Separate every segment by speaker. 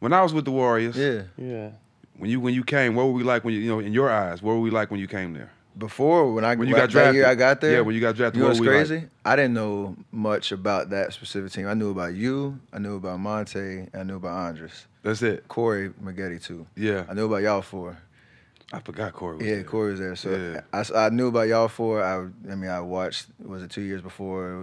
Speaker 1: When I was with the Warriors,
Speaker 2: Yeah.
Speaker 1: when you came, what were we like when you know in your eyes? What were we like when you came there?
Speaker 3: Before, when
Speaker 1: you got drafted,
Speaker 3: that year I got there.
Speaker 1: Yeah, when you got drafted,
Speaker 3: you know
Speaker 1: what
Speaker 3: what's
Speaker 1: were we
Speaker 3: crazy?
Speaker 1: like?
Speaker 3: I didn't know much about that specific team. I knew about you, I knew about Monte, and I knew about Andres.
Speaker 1: That's it.
Speaker 3: Corey Maggette too.
Speaker 1: Yeah.
Speaker 3: I knew about y'all four.
Speaker 1: I forgot Corey was
Speaker 3: Yeah,
Speaker 1: there.
Speaker 3: Corey was there. So
Speaker 1: Yeah.
Speaker 3: I knew about y'all four. I mean, I watched, was it 2 years before,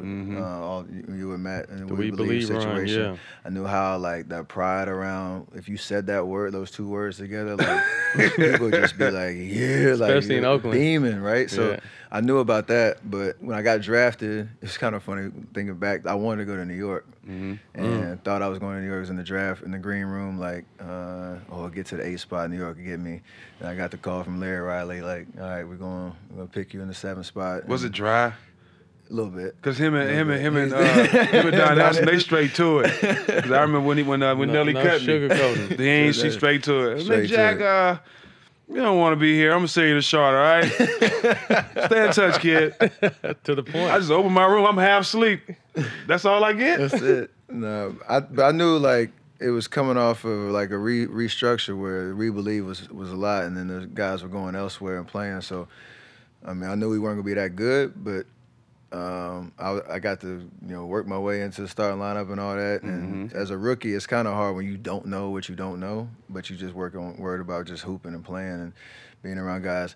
Speaker 3: all you and Matt and
Speaker 2: The
Speaker 3: We
Speaker 2: We
Speaker 3: Believe
Speaker 2: Believe
Speaker 3: situation.
Speaker 2: run, yeah.
Speaker 3: I knew how, like, that pride around, if you said that word, those two words together, like, people would just be like, yeah, like,
Speaker 2: Especially in Oakland.
Speaker 3: beaming, right? So
Speaker 2: Yeah.
Speaker 3: I knew about that, but when I got drafted, it's kind of funny thinking back. I wanted to go to New York, and thought I was going to New York. I was in the draft in the green room, like, I'll get to the 8th spot. New York could get me. And I got the call from Larry Riley, like, all right, we're gonna pick you in the 7th spot.
Speaker 1: Was it dry?
Speaker 3: A little bit.
Speaker 1: Cause him and Don Nelson, they straight to it. Cause I remember when Nelly cut me,
Speaker 2: sugarcoating.
Speaker 1: they ain't she straight to it.
Speaker 3: Straight
Speaker 1: Man, Jack,
Speaker 3: to
Speaker 1: you don't want to be here. I'm gonna send you to Charlotte, all right? Stay in touch, kid.
Speaker 2: To the point.
Speaker 1: I just open my room. I'm half asleep. That's all I get.
Speaker 3: That's it. No, but I knew, like, it was coming off of like a restructure where We Believe was a lot, and then the guys were going elsewhere and playing. So, I mean, I knew we weren't gonna be that good, but I got to work my way into the starting lineup and all that. And as a rookie, it's kind of hard when you don't know what you don't know, but you just worried about just hooping and playing and being around guys.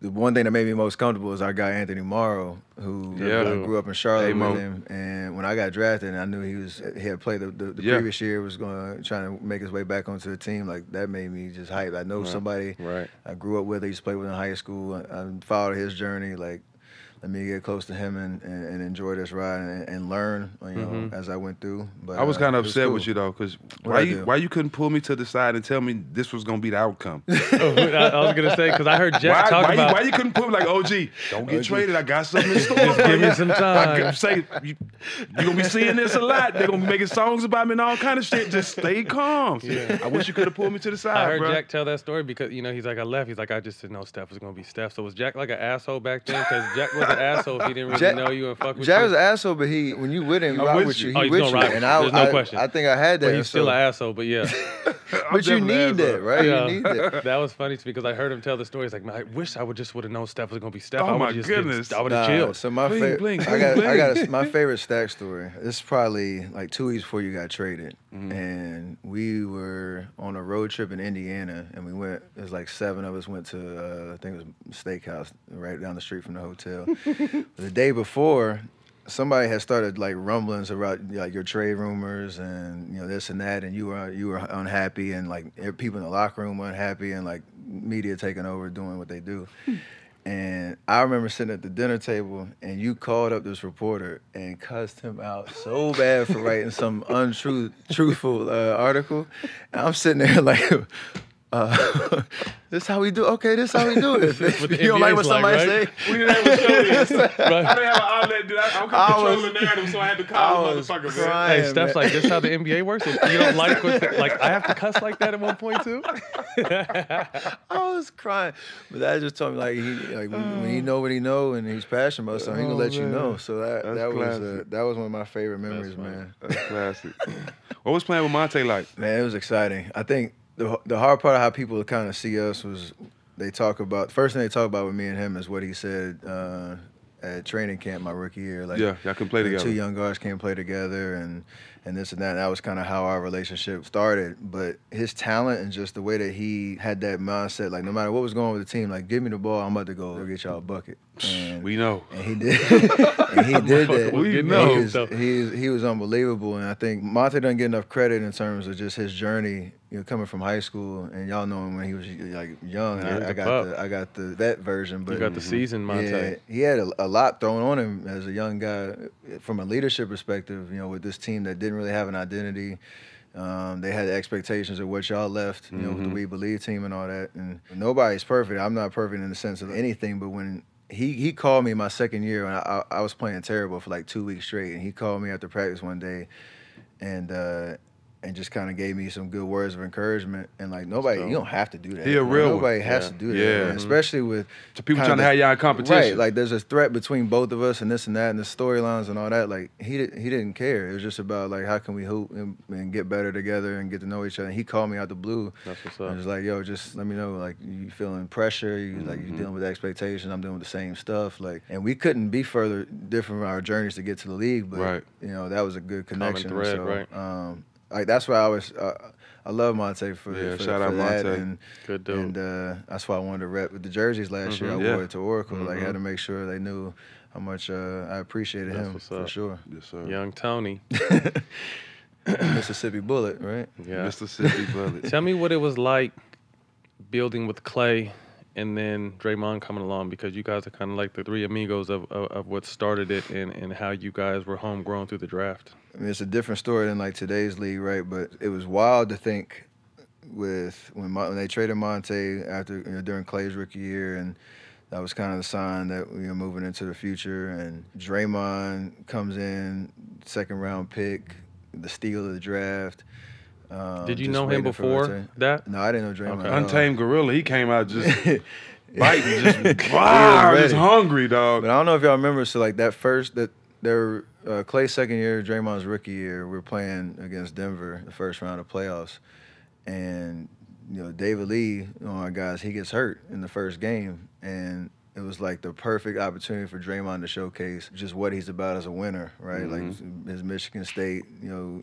Speaker 3: The one thing that made me most comfortable is our guy Anthony Morrow, who I grew up in Charlotte with him. And when I got drafted, and I knew he had played the previous year, was trying to make his way back onto the team. Like, that made me just hype. I know somebody I grew up with. I used to play with in high school. I followed his journey. Like, let me get close to him and enjoy this ride and learn, as I went through. But
Speaker 1: I was kind of upset
Speaker 3: cool.
Speaker 1: with you though, because why you couldn't pull me to the side and tell me this was gonna be the outcome?
Speaker 2: I was gonna say, because I heard Jack talk about
Speaker 1: why you couldn't put me like, OG, don't get traded. I got something in store.
Speaker 2: Just give me some time.
Speaker 1: You're gonna be seeing this a lot. They're gonna be making songs about me and all kind of shit. Just stay calm. Yeah. I wish you could have pulled me to the side.
Speaker 2: I heard
Speaker 1: bro.
Speaker 2: Jack tell that story because he's like, I left. He's like, I just didn't know Steph was gonna be Steph. So was Jack like an asshole back then? Because Jack was an asshole if he didn't really know you and fuck with
Speaker 3: Jack
Speaker 2: you.
Speaker 3: was an asshole, but when you with him, he rock with you.
Speaker 2: Oh,
Speaker 3: He
Speaker 2: he's
Speaker 3: with
Speaker 2: gonna
Speaker 3: you.
Speaker 2: rock with
Speaker 3: And
Speaker 2: you. There's no question.
Speaker 3: I think I had that.
Speaker 2: But he's still an asshole, but yeah.
Speaker 3: But you need that, right?
Speaker 2: Yeah.
Speaker 3: You need that.
Speaker 2: That was funny because I heard him tell the story. He's like, man, I wish I would have known Steph was gonna be Steph.
Speaker 1: Oh,
Speaker 2: I
Speaker 1: my
Speaker 2: would just
Speaker 1: goodness.
Speaker 2: I would have chilled.
Speaker 3: So my
Speaker 1: Bling,
Speaker 3: favorite, my favorite Stak story. This is probably like 2 weeks before you got traded, and we were on a road trip in Indiana, and we went. It was like 7 of us went to I think it was a steakhouse right down the street from the hotel. The day before, somebody had started like rumblings about like your trade rumors and this and that, and you were unhappy, and like people in the locker room were unhappy, and like media taking over doing what they do. And I remember sitting at the dinner table, and you called up this reporter and cussed him out so bad for writing some truthful article. And I'm sitting there like, this how we do. Okay, this how we do it. If you don't like what somebody say,
Speaker 1: we didn't have a show this. I didn't have an outlet. Dude. I'm controlling the narrative, so I had to call the motherfucker.
Speaker 3: Crying,
Speaker 2: Hey, Steph's like, this is how the NBA works. If you don't like I have to cuss like that at one point too.
Speaker 3: I was crying, but that just told me like when he know what he know and he's passionate about something, he gonna let you know. So that was one of my favorite memories, man.
Speaker 1: That's classic. What was playing with Monte like?
Speaker 3: Man, it was exciting. I think the hard part of how people kind of see us was the first thing they talk about with me and him is what he said at training camp my rookie year. Like,
Speaker 1: y'all can play together.
Speaker 3: 2 young guards can't play together and this and that. And that was kind of how our relationship started. But his talent and just the way that he had that mindset, like no matter what was going on with the team, like give me the ball, I'm about to go get y'all a bucket. And
Speaker 1: we know.
Speaker 3: And he did. And he did that.
Speaker 1: We know.
Speaker 3: He was unbelievable. And I think Monte doesn't get enough credit in terms of just his journey, coming from high school, and y'all know him when he was like young.
Speaker 2: Yeah,
Speaker 3: I got the vet version, but
Speaker 2: you got the seasoned Monte.
Speaker 3: Yeah, he had a lot thrown on him as a young guy from a leadership perspective. With this team that didn't really have an identity. They had expectations of what y'all left, with the We Believe team and all that. And nobody's perfect. I'm not perfect in the sense of anything, but when he called me my second year, and I was playing terrible for like 2 weeks straight, and he called me after practice one day, and and just kind of gave me some good words of encouragement. And like nobody, you don't have to do that.
Speaker 1: He a real
Speaker 3: nobody
Speaker 1: one.
Speaker 3: has to do that, man. Especially with
Speaker 1: to people trying to have y'all in competition.
Speaker 3: Right, like there's a threat between both of us and this and that and the storylines and all that. Like he didn't care. It was just about like how can we hoop and get better together and get to know each other. And he called me out the blue.
Speaker 2: That's what's up.
Speaker 3: I was like, yo, just let me know, like you feeling pressure, you like you dealing with expectations. I'm dealing with the same stuff. Like, and we couldn't be further different from our journeys to get to the league, but you know that was a good connection.
Speaker 2: Common thread,
Speaker 3: so,
Speaker 2: right?
Speaker 3: Like that's why I was. I love Monte for
Speaker 1: shout out
Speaker 3: that,
Speaker 1: Monte.
Speaker 3: and
Speaker 2: good dude.
Speaker 3: And that's why I wanted to rep with the jerseys last year. I wore it to Oracle. Like I had to make sure they knew how much I appreciated him for sure.
Speaker 1: Yes, sir.
Speaker 2: Young Tony,
Speaker 3: Mississippi Bullet, right?
Speaker 2: Yeah,
Speaker 1: Mississippi Bullet.
Speaker 2: Tell me what it was like building with Clay and then Draymond coming along, because you guys are kind of like the three amigos of what started it and how you guys were homegrown through the draft.
Speaker 3: I mean, it's a different story than like today's league, right? But it was wild to think with when they traded Monte after during Clay's rookie year, and that was kind of the sign that we were moving into the future. And Draymond comes in, second round pick, the steal of the draft.
Speaker 2: Did you know him before that?
Speaker 3: No, I didn't know Draymond.
Speaker 2: Okay.
Speaker 1: Untamed Gorilla. He came out just biting, just hungry, dog.
Speaker 3: But I don't know if y'all remember. So like Clay's second year, Draymond's rookie year, we were playing against Denver, the first round of playoffs, and David Lee, one of our guys, he gets hurt in the first game, and it was like the perfect opportunity for Draymond to showcase just what he's about as a winner, right? Like his Michigan State,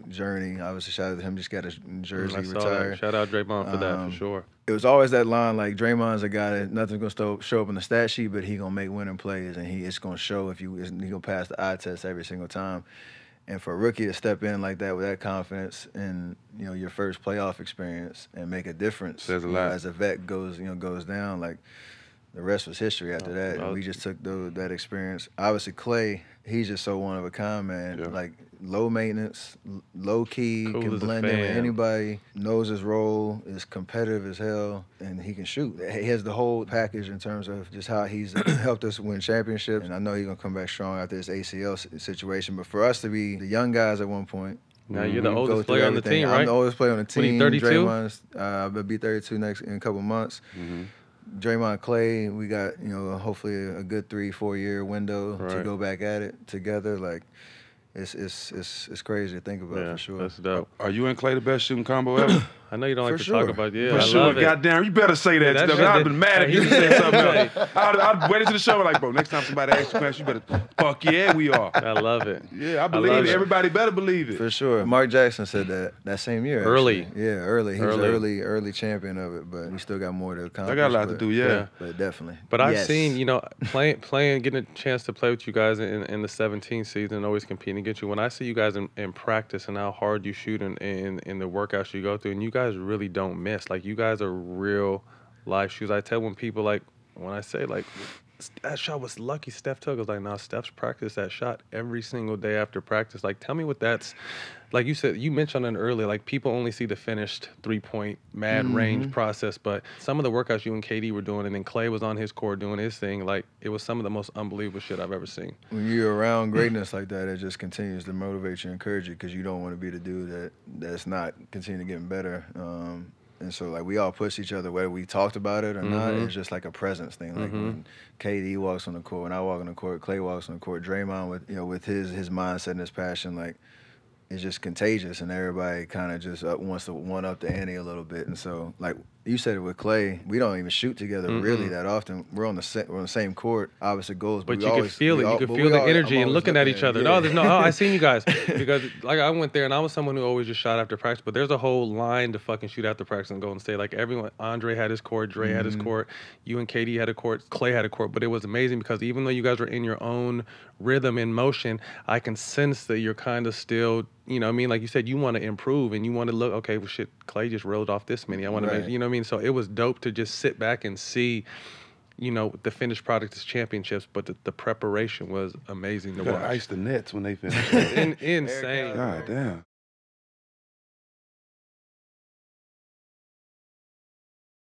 Speaker 3: journey. Obviously, shout out to him, just got his jersey retired.
Speaker 2: Shout out Draymond for that, for sure.
Speaker 3: It was always that line, like Draymond's a guy that nothing's gonna show up in the stat sheet, but he gonna make winning plays, and it's gonna show if he gonna pass the eye test every single time. And for a rookie to step in like that with that confidence and your first playoff experience and make a difference
Speaker 1: says a lot.
Speaker 3: As a vet goes down, like the rest was history after that. And we just took that experience. Obviously, Clay, he's just so one of a kind, man.
Speaker 1: Yeah.
Speaker 3: Like low maintenance, low key,
Speaker 2: Cool
Speaker 3: can
Speaker 2: as a
Speaker 3: blend in with
Speaker 2: fan.
Speaker 3: anybody, knows his role, is competitive as hell, and he can shoot. He has the whole package in terms of just how he's helped us win championships. And I know he's gonna come back strong after this ACL situation. But for us to be the young guys at one point.
Speaker 2: Now you're the
Speaker 3: go
Speaker 2: oldest
Speaker 3: through
Speaker 2: player on the
Speaker 3: everything.
Speaker 2: team, right?
Speaker 3: I'm the oldest player on the team.
Speaker 2: What are you, 32?
Speaker 3: Draymond's, I'll be 32 in a couple months. Draymond, Clay, we got hopefully a good 3-4 year window to go back at it together. Like it's crazy to think about for sure.
Speaker 2: That's dope.
Speaker 1: Are you and Clay the best shooting combo ever?
Speaker 2: I know you don't like
Speaker 3: For
Speaker 2: to
Speaker 3: sure.
Speaker 2: talk about it. Yeah,
Speaker 1: For
Speaker 2: I
Speaker 1: sure,
Speaker 2: love it.
Speaker 1: goddamn, you better say that.
Speaker 2: that
Speaker 1: Steph.
Speaker 2: shit
Speaker 1: I've
Speaker 2: did-
Speaker 1: been mad if you said something else. I'd wait until the show and like, bro, next time somebody asks you a question, you better, fuck yeah, we are.
Speaker 2: I love it.
Speaker 1: Yeah, I believe it.
Speaker 2: it.
Speaker 1: Everybody better believe it.
Speaker 3: For sure. Mark Jackson said that same year.
Speaker 2: Early.
Speaker 3: Actually. Yeah, early. He was
Speaker 2: Early.
Speaker 3: an early champion of it, but we still got more to accomplish.
Speaker 1: I got a lot to do, yeah.
Speaker 3: But definitely.
Speaker 2: But I've
Speaker 3: Yes.
Speaker 2: seen, playing, getting a chance to play with you guys in the 17 season, always competing against you. When I see you guys in practice and how hard you shoot in the workouts you go through, and you guys really don't miss. Like, you guys are real life shooters. I tell when I say, like, that shot was lucky Steph took. I was like, nah, Steph's practiced that shot every single day after practice. Like, tell me what that's, like you said, you mentioned it earlier, like people only see the finished three-point mad range process, but some of the workouts you and KD were doing, and then Clay was on his court doing his thing, like it was some of the most unbelievable shit I've ever seen.
Speaker 3: When you're around greatness like that, it just continues to motivate you and encourage you because you don't want to be the dude that's not continuing getting better. And so, like, we all push each other, whether we talked about it or not. It's just like a presence thing. Like, when KD walks on the court, when I walk on the court, Clay walks on the court, Draymond with his mindset and his passion, like, it's just contagious, and everybody kind of just wants to one-up the ante a little bit. And so, like you said it with Clay, we don't even shoot together really that often. We're on the same court, opposite goals.
Speaker 2: But
Speaker 3: we
Speaker 2: you
Speaker 3: always,
Speaker 2: can feel it. You can feel the energy and looking at each other.
Speaker 3: Yeah.
Speaker 2: No, I seen you guys. Because, like, I went there, and I was someone who always just shot after practice. But there's a whole line to fucking shoot after practice and go and stay. Like, everyone, Andre had his court, Dre had his court, you and KD had a court, Clay had a court. But it was amazing because even though you guys were in your own rhythm and motion, I can sense that you're kind of still, you know what I mean? Like you said, you want to improve and you want to look, okay, well, shit, Clay just rolled off this many. I want to make, you know what I mean? So it was dope to just sit back and see, the finished product is championships, but the preparation was amazing to watch.
Speaker 1: Ice the Nets when they finish.
Speaker 2: Insane.
Speaker 1: God damn.